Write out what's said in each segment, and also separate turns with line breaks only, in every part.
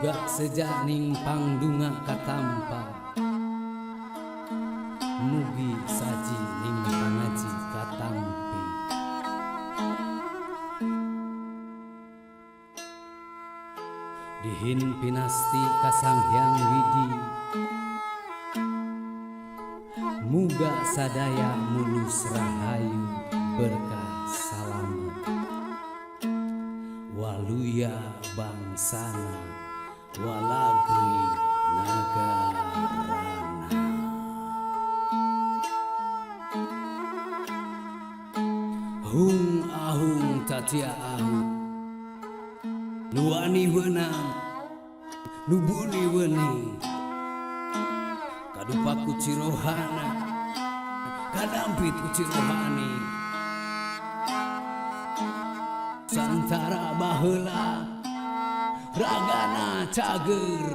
Muga sejaning pangdunga katampa, mugi saji ning pangaji katampi. Dihin pinasti kasang hyang widi, muga sadaya mulus rahayu berkah salamet. Waluya bangsana walagri nagarana. Hung ahung tatia ahung, nuani wenang nubuni weni, kadupaku cirohana kadampit ku cirohani. Santara baheula ragana cager,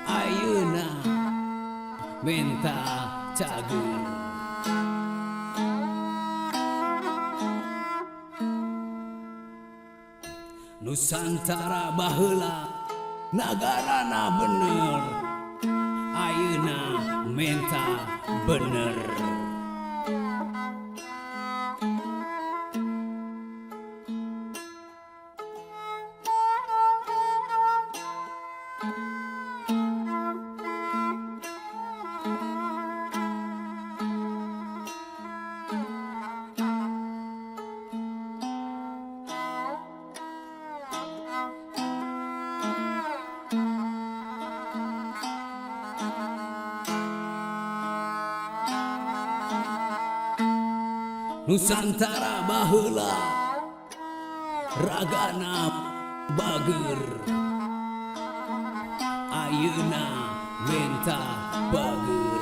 ayeuna menta cager. Nusantara baheula nagarana bener, ayeuna menta bener. Nusantara baheula ragana bager, ayeuna menta bager.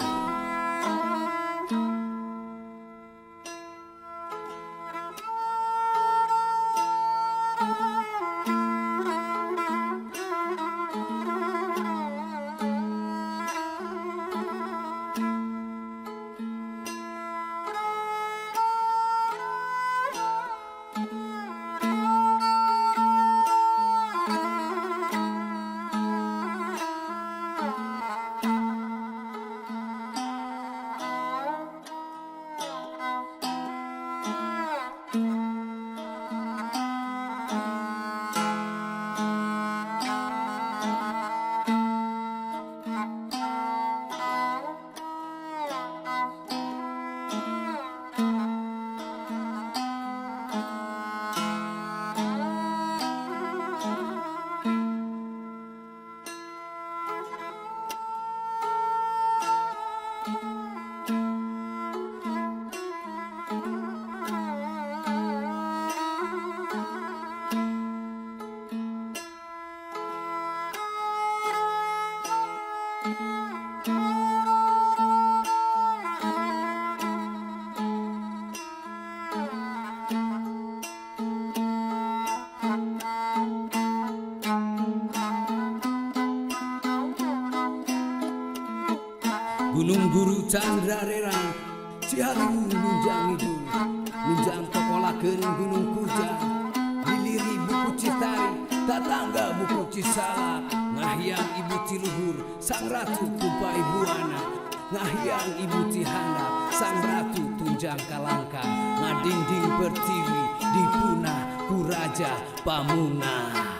Gunung Guru Candra Rerang Ciharu nunjang itu nunjang tokolakeun Gunung Kujang, diliri buku Citari tatangga buku Cisalak, ngahyang ibu Ciluhur sang ratu kumpai buana, ngahyang ibu Cihandap sang ratu tunjang Kalangka, ngadingding pertiwi dipunah ku raja Pamunah.